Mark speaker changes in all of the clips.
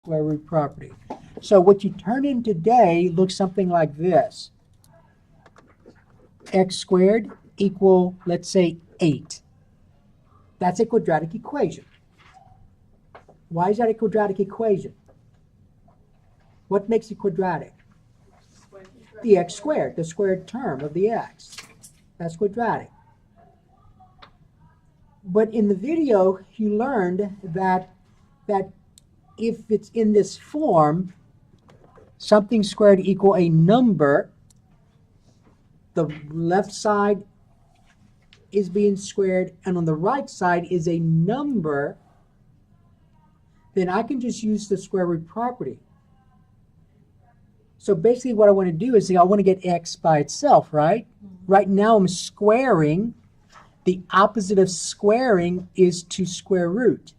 Speaker 1: square root property. So what you turn in today looks something like this. X squared equal, let's say, 8. That's a quadratic equation. Why is that a quadratic equation? What makes it quadratic? The x squared, the squared term of the x. That's quadratic. But in the video, you learned that if it's in this form, something squared equal a number, the left side is being squared, and on the right side is a number, then I can just use the square root property. So basically what I want to do is I want to get x by itself, right? Right now I'm squaring. The opposite of squaring is to square root.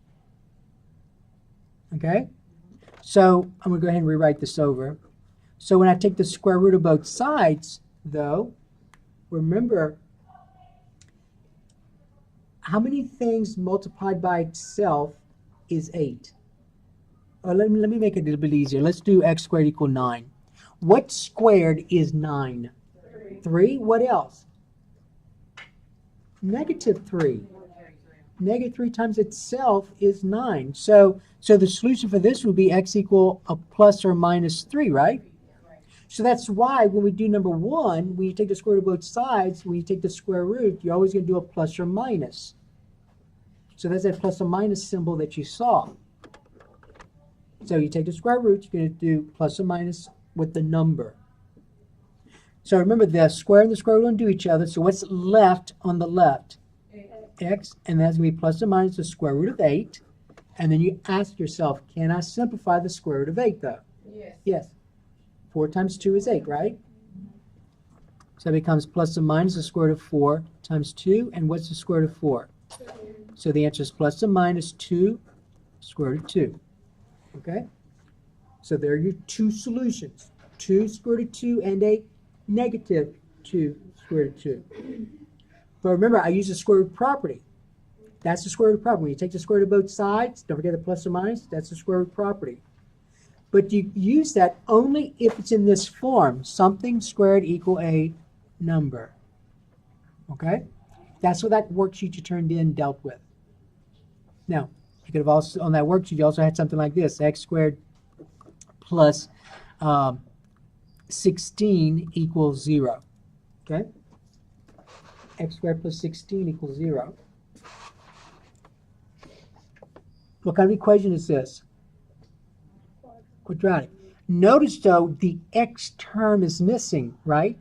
Speaker 1: Okay? So I'm going to go ahead and rewrite this over. So when I take the square root of both sides, though, remember, how many things multiplied by itself is 8? Let me make it a little bit easier. Let's do x squared equal 9. What squared is 9? 3. What else? Negative 3. Negative 3 times itself is 9. So the solution for this would be x equal a plus or minus 3, right? So that's why when we do number 1, when you take the square root of both sides, when you take the square root, you're always going to do a plus or minus. So that's that plus or minus symbol that you saw. So you take the square root, you're going to do plus or minus with the number. So remember, the square and the square root don't do each other. So what's left on the left? X, and that's going to be plus or minus the square root of 8. And then you ask yourself, can I simplify the square root of 8, though?
Speaker 2: Yes.
Speaker 1: Yes. 4 times 2 is 8, right? So it becomes plus or minus the square root of 4 times 2. And what's the square root of 4?
Speaker 2: 2.
Speaker 1: So the answer is plus or minus 2 square root of 2. Okay? So there are your two solutions. 2 square root of 2 and a negative 2 square root of 2. But remember, I use the square root property. That's the square root property. When you take the square root of both sides, don't forget the plus or minus, that's the square root property. But you use that only if it's in this form, something squared equal a number. Okay? That's what that worksheet you turned in dealt with. Now, you could have also, on that worksheet, you also had something like this, x squared plus 16 equals 0. Okay? X squared plus 16 equals 0. What kind of equation is this? Quadratic. Notice, though, the x term is missing, right?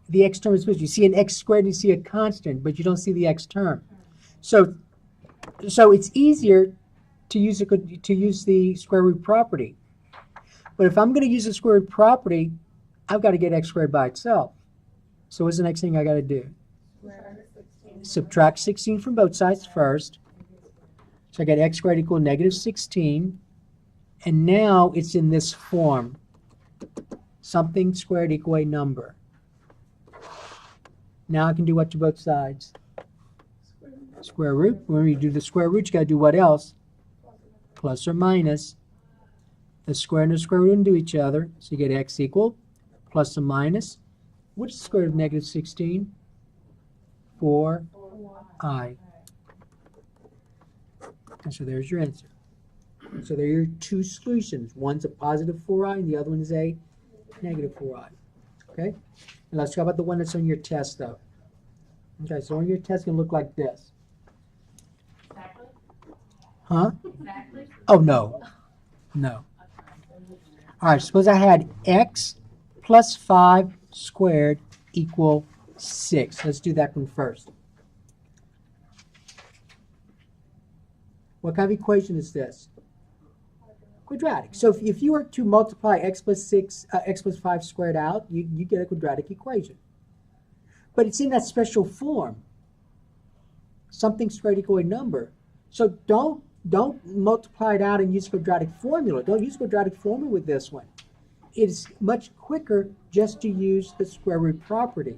Speaker 1: The x term is missing. You see an x squared and you see a constant, but you don't see the x term. So it's easier to use the square root property. But if I'm going to use the square root property, I've got to get x squared by itself. So what's the next thing I got to do? Subtract 16 from both sides first. So I got x squared equal negative 16. And now it's in this form. Something squared equal a number. Now I can do what to both sides? Square root. When you do the square root, you got to do what else? Plus or minus. The square and the square root undo each other. So you get x equal plus or minus. What's the square root of negative 16? 4i. And so there's your answer. So there are your two solutions. One's a positive 4i and the other one is a negative 4i. Okay? And let's talk about the one that's on your test, though. Okay, so on your test, it's going to look like this.
Speaker 2: Exactly.
Speaker 1: Huh?
Speaker 2: Exactly.
Speaker 1: Oh, no. No. All right, suppose I had x plus 5 squared equal 6. Let's do that one first. What kind of equation is this? Quadratic. So if you were to multiply x plus 5 squared out, you get a quadratic equation. But it's in that special form. Something squared equal a number. So don't multiply it out and use quadratic formula. Don't use quadratic formula with this one. It's much quicker just to use the square root property.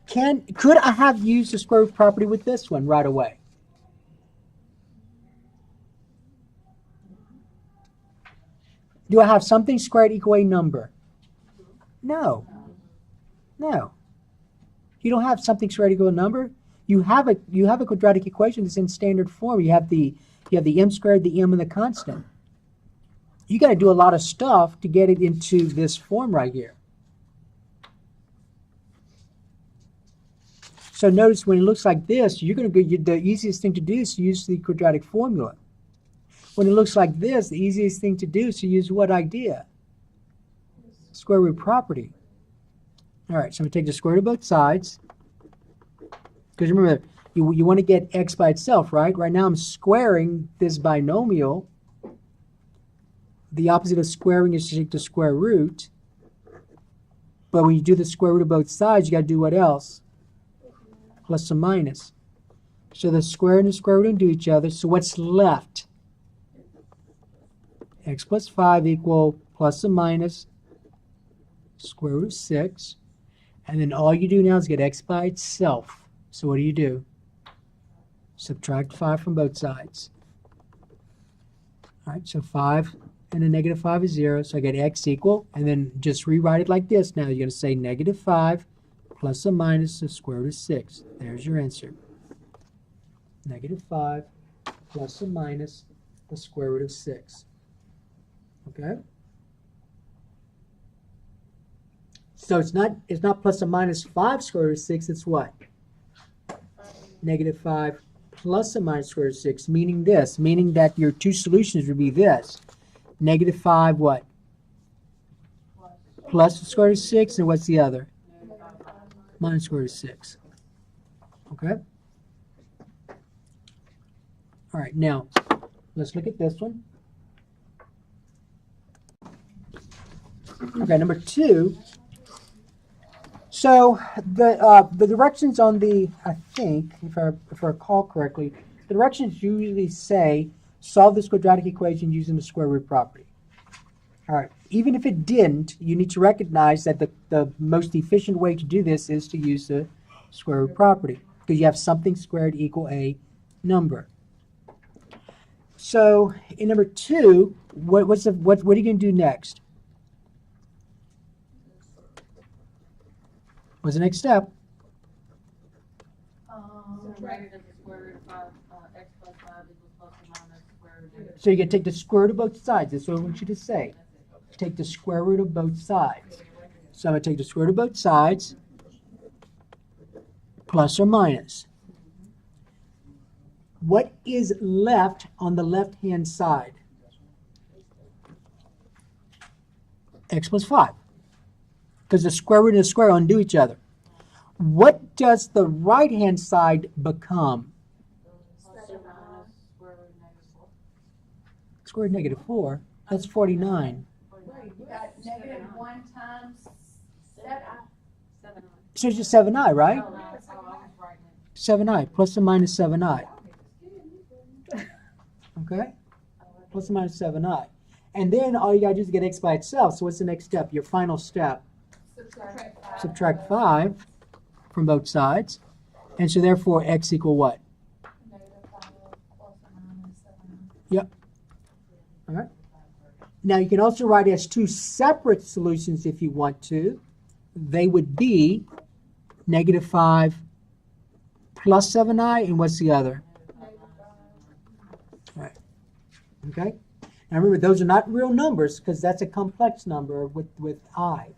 Speaker 1: Could I have used the square root property with this one right away? Do I have something squared equal a number? No. No. You don't have something squared equal a number. You have a quadratic equation that's in standard form. You have the m squared, the m, and the constant. You got to do a lot of stuff to get it into this form right here. So notice when it looks like this, you're going to go. The easiest thing to do is to use the quadratic formula. When it looks like this, the easiest thing to do is to use what idea? Square root property. All right, so I'm going to take the square root of both sides. Because remember, you want to get x by itself, right? Right now I'm squaring this binomial. The opposite of squaring is to take the square root. But when you do the square root of both sides, you got to do what else? Plus or minus. So the square and the square root undo each other. So what's left? X plus 5 equal plus or minus square root of 6. And then all you do now is get x by itself. So what do? Subtract 5 from both sides. All right, so 5 and a negative 5 is 0. So I get x equal, and then just rewrite it like this. Now you're going to say negative 5 plus or minus the square root of 6. There's your answer. Negative 5 plus or minus the square root of 6. Okay? So it's not plus or minus 5 square root of 6, it's what? Negative 5 plus or minus square root of 6, meaning this, meaning that your two solutions would be this. Negative 5 what? Plus the square root of 6, and what's the other? Minus square root of 6. Okay? All right, now, let's look at this one. Okay, number 2. So the directions on the, I think, if I recall correctly, the directions usually say solve this quadratic equation using the square root property. All right, even if it didn't, you need to recognize that the most efficient way to do this is to use the square root property, because you have something squared equal a number. So in number 2, what are you going to do next? What's the next step?
Speaker 2: Negative the square root of 5, x plus 5 equals plus or minus square root of negative.
Speaker 1: So you can take the square root of both sides. That's what I want you to say. Take the square root of both sides. So I'm going to take the square root of both sides, plus or minus. What is left on the left-hand side? X plus 5. Because the square root and the square undo each other. What does the right-hand side become? Square root of negative 4. That's 49.
Speaker 3: You got negative 1 times 7.
Speaker 1: So it's just 7i, right?
Speaker 2: Oh, no, I was writing it.
Speaker 1: 7i, plus or minus 7i. Okay? Plus or minus 7i. And then all you got to do is get x by itself. So what's the next step? Your final step. Subtract 5 from both sides. And so therefore x equal what?
Speaker 3: Negative 5 plus or minus 7.
Speaker 1: Yep. All right. Now you can also write as two separate solutions if you want to. They would be negative 5 plus 7i, and what's the other? All right. Okay? Now remember, those are not real numbers because that's a complex number with I.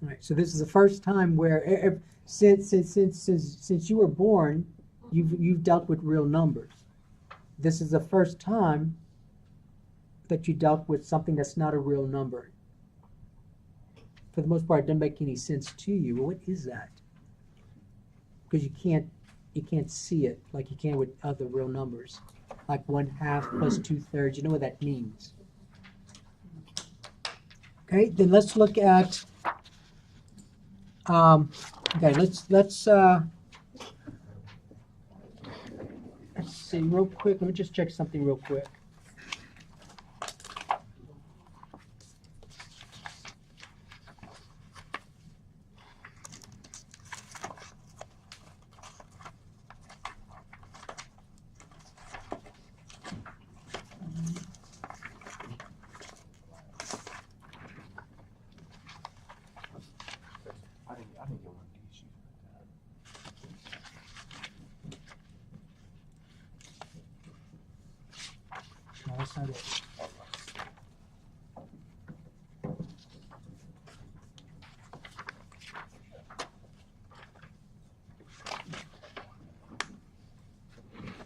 Speaker 1: All right, so this is the first time where, since you were born, you've dealt with real numbers. This is the first time that you dealt with something that's not a real number. For the most part, it doesn't make any sense to you. Well, what is that? Because you can't see it like you can with other real numbers, like 1/2 plus 2/3. You know what that means. Okay, then let's look at. Okay, let's see real quick. Let me just check something real quick. that's not it.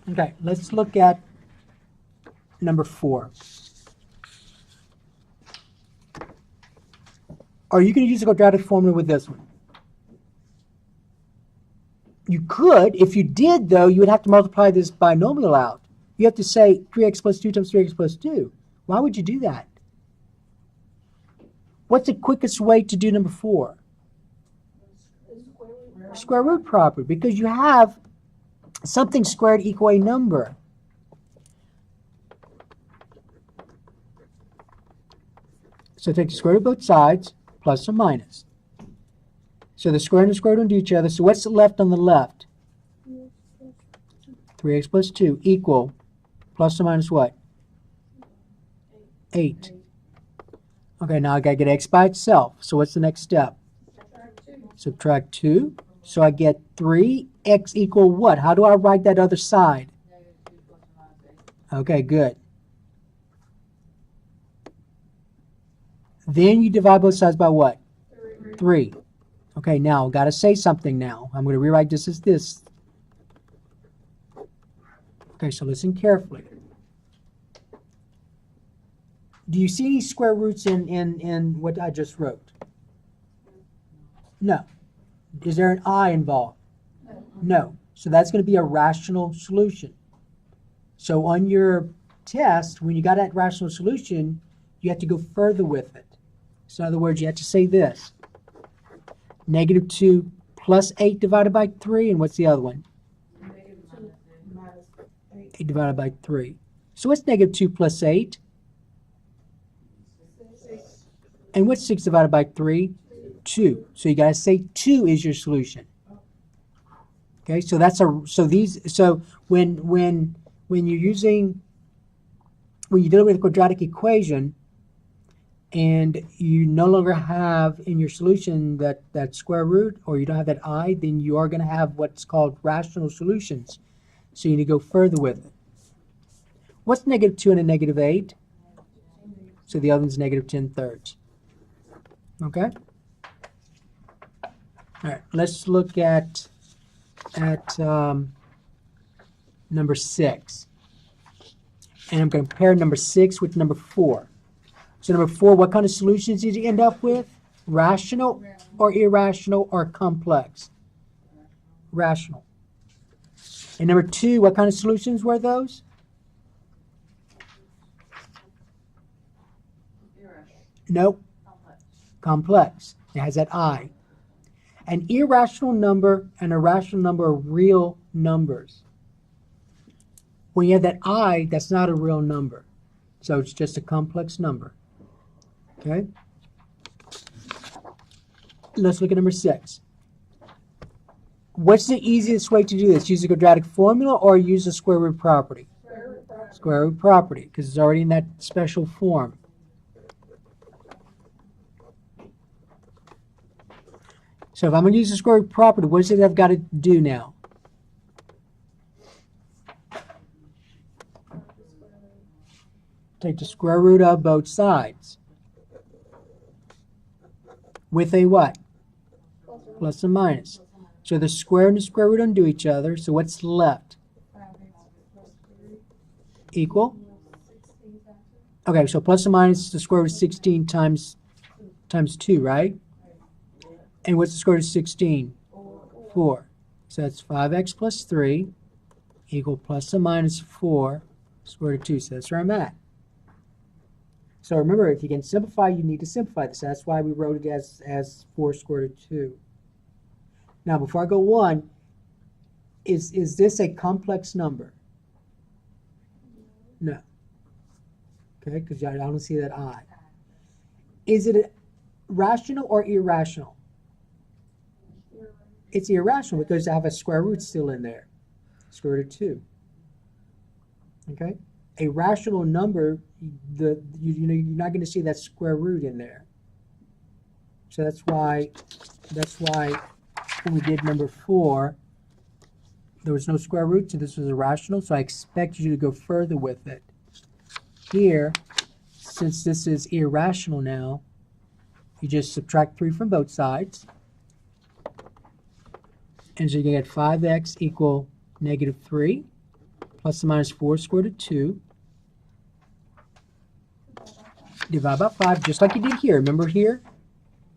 Speaker 1: Okay, let's look at number 4. Are you going to use a quadratic formula with this one? You could. If you did, though, you would have to multiply this binomial out. You have to say 3x plus 2 times 3x plus 2. Why would you do that? What's the quickest way to do number 4? Square root property, because you have something squared equal a number. So take the square root of both sides, plus or minus. So the square and the square root undo each other. So what's left on the left? 3x plus 2 equal plus or minus what? 8. Okay, now I got to get x by itself. So what's the next step? Subtract 2. So I get 3x equal what? How do I write that other side?
Speaker 2: -2 plus or minus 8.
Speaker 1: Okay, good. Then you divide both sides by what? 3. Okay, now got to say something now. I'm going to rewrite this as this. Okay, so listen carefully. Do you see any square roots in what I just wrote? No. Is there an I involved? No. So that's going to be a rational solution. So on your test, when you got that rational solution, you have to go further with it. So in other words, you have to say this. -2 plus 8 divided by 3, and what's the other one?
Speaker 2: -2
Speaker 1: 8 divided by 3. So what's -2 plus 8? And what's 6 divided by 3? 2. So you got to say 2 is your solution. Okay, so that's when you're dealing with a quadratic equation and you no longer have in your solution that square root, or you don't have that I, then you are going to have what's called rational solutions. So you need to go further with it. What's -2 and a -8? So the other one's -10/3. Okay? All right, let's look at number 6. And I'm going to compare number 6 with number 4. So number 4, what kind of solutions did you end up with? Rational or irrational or complex? Rational. And number 2, what kind of solutions were those?
Speaker 2: Irrational.
Speaker 1: Nope.
Speaker 2: Complex.
Speaker 1: Complex. It has that I. An irrational number and a rational number are real numbers. When you have that I, that's not a real number. So it's just a complex number. Okay? Let's look at number 6. What's the easiest way to do this? Use a quadratic formula or use a square root property? Square root property, because it's already in that special form. So if I'm going to use the square root property, what is it I've got to do now? Take the square root of both sides. With a what? Plus and minus. So the square and the square root undo each other. So what's left? Equal? Okay, so plus and minus the square root of 16 times 2, right? And what's the square root of 16? 4. So that's 5x plus 3 equal plus or minus 4 square root of 2. So that's where I'm at. So remember, if you can simplify, you need to simplify this. That's why we wrote it as 4 square root of 2. Now, before I go on, is this a complex number? No. Okay, because I don't see that I. Is it rational or irrational? It's irrational because I have a square root still in there. Square root of 2. Okay? A rational number, you're not going to see that square root in there. So that's why when we did number 4, there was no square root, so this was irrational, so I expect you to go further with it. here, since this is irrational now, you just subtract 3 from both sides. And so you get 5x equal negative 3 plus or minus 4 square root of 2. Divide by 5, just like you did here. Remember here?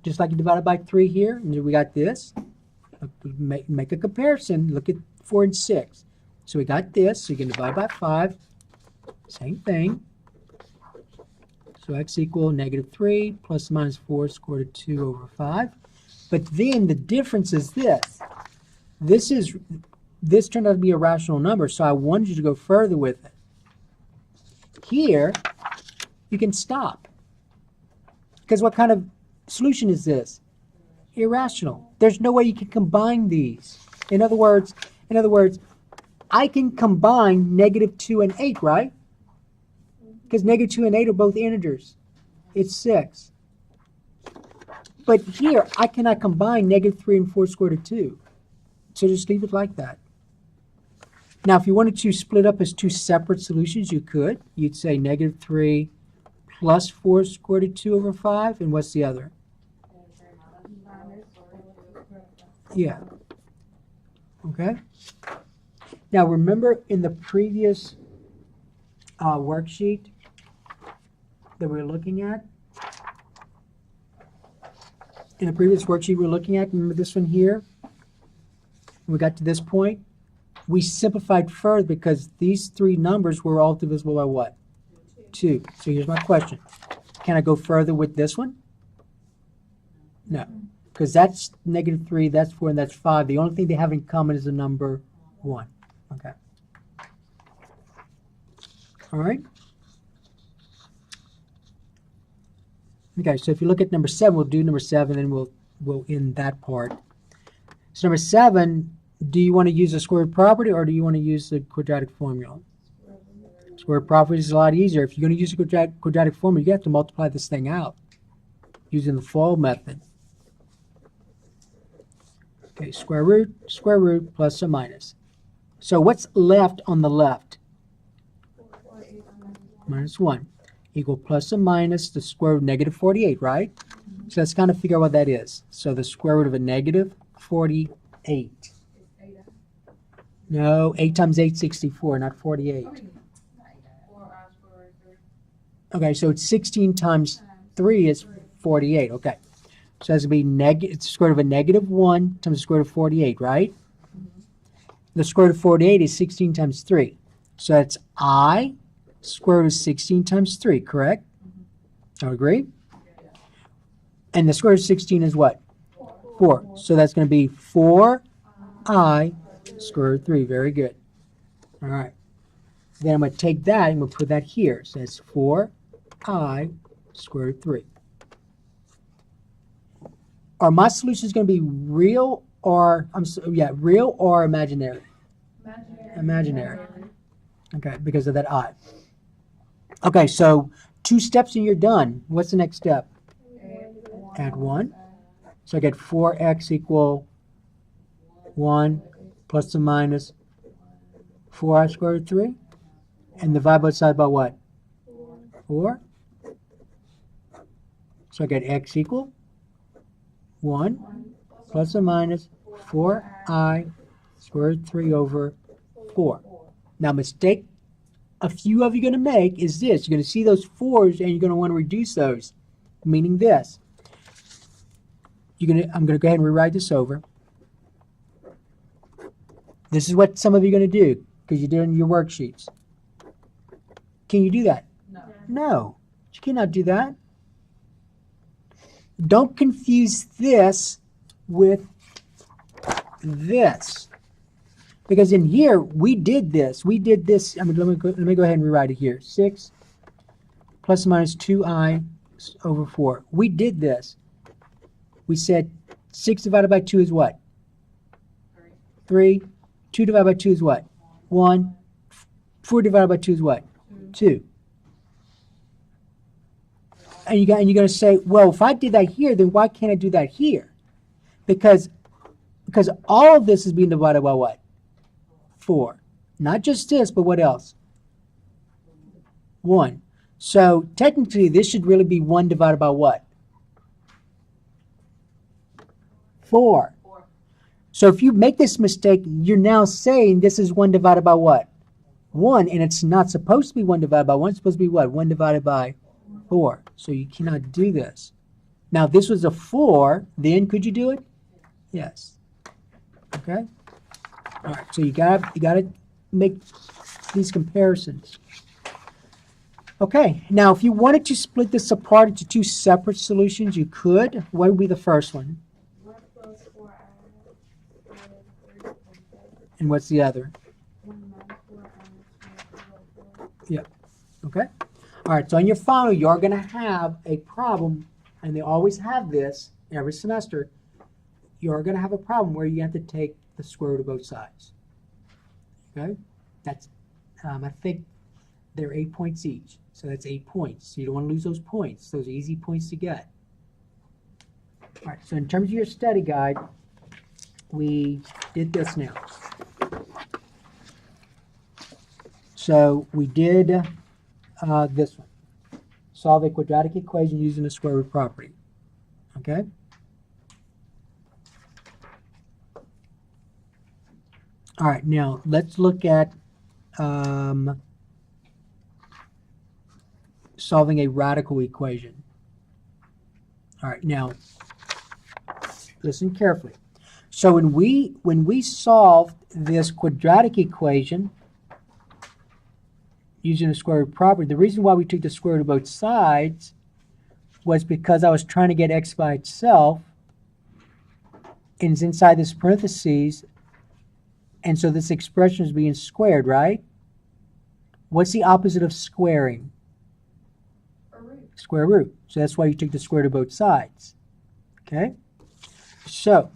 Speaker 1: Just like you divided by 3 here. And we got this. Make a comparison. Look at 4 and 6. So we got this. So you can divide by 5. Same thing. So x equal negative 3 plus or minus 4 square root of 2 over 5. But then the difference is this. This turned out to be a rational number, so I wanted you to go further with it. Here, you can stop. Because what kind of solution is this? Irrational. There's no way you can combine these. In other words, I can combine negative 2 and 8, right? Because negative 2 and 8 are both integers. It's 6. But here, I cannot combine negative 3 and 4 square root of 2. So just leave it like that. Now, if you wanted to split up as 2 separate solutions, you could. You'd say negative 3 plus 4 square root of 2 over 5. And what's the other? Yeah. Okay. Now, remember in the previous worksheet that we were looking at? In the previous worksheet we were looking at, remember this one here? When we got to this point, we simplified further because these 3 numbers were all divisible by what? 2. So here's my question. Can I go further with this one? No. Because that's negative 3, that's 4, and that's 5. The only thing they have in common is the number 1. Okay. All right. Okay, so if you look at number 7, we'll do number 7, and we'll end that part. So number 7, do you want to use the square root property or do you want to use the quadratic formula? Square root property is a lot easier. If you're going to use a quadratic formula, you have to multiply this thing out using the FOIL method. Okay, square root, plus or minus. So what's left on the left? Minus 1 equal plus or minus the square root of negative 48, right? So let's kind of figure out what that is. So the square root of a negative 48. No, 8 times 8 is 64, not 48. Okay, so it's 16 times 3 is 48. Okay. So that's going to be it's the square root of a negative 1 times the square root of 48, right? The square root of 48 is 16 times 3. So that's I square root of 16 times 3, correct? I agree? And the square root of 16 is what? 4. So that's going to be 4i square root of 3. Very good. All right. Then I'm going to take that and we'll put that here. So that's 4i square root of 3. Are my solutions going to be real or real or imaginary? Imaginary. Okay, because of that I. Okay, so 2 steps and you're done. What's the next step? Add 1. So I get 4x equal 1 plus or minus 4i square root of 3. And divide both sides by what? 4. So I get x equal 1 plus or minus 4i square root of 3 over 4. Now, mistake a few of you are going to make is this. You're going to see those 4s and you're going to want to reduce those, meaning this. I'm going to go ahead and rewrite this over. This is what some of you are going to do because you did it in your worksheets. Can you do that? No. You cannot do that. Don't confuse this with this. Because in here, we did this. I mean, let me go ahead and rewrite it here. 6 plus or minus 2i over 4. We did this. We said 6 divided by 2 is what? 3. 2 divided by 2 is what? 1. 4 divided by 2 is what? 2. And you're going to say, well, if I did that here, then why can't I do that here? Because all of this is being divided by what? 4. Not just this, but what else? 1. So technically, this should really be 1 divided by what? 4.
Speaker 2: 4.
Speaker 1: So if you make this mistake, you're now saying this is 1 divided by what? 1, and it's not supposed to be 1 divided by 1. It's supposed to be what? 1 divided by 4. So you cannot do this. Now, if this was a 4, then could you do it? Yes. Okay? All right, so you gotta make these comparisons. Okay, now if you wanted to split this apart into 2 separate solutions, you could. What would be the first one?
Speaker 4: 1 plus 4i is 3
Speaker 1: And what's the other?
Speaker 4: 1 minus 4i is 4.
Speaker 1: Yep. Okay? All right, so on your final, you're going to have a problem, and they always have this every semester. You're going to have a problem where you have to take the square root of both sides. Okay? That's, I think they're 8 points each. So that's 8 points. So you don't want to lose those points. Those are easy points to get. All right, so in terms of your study guide, we did this now. So we did this one. Solve a quadratic equation using the square root property. Okay? All right, now let's look at solving a radical equation. All right, now listen carefully. So when we solved this quadratic equation using the square root property, the reason why we took the square root of both sides was because I was trying to get x by itself, and it's inside this parentheses, and so this expression is being squared, right? What's the opposite of squaring?
Speaker 3: A root.
Speaker 1: Square root. So that's why you took the square root of both sides. Okay? So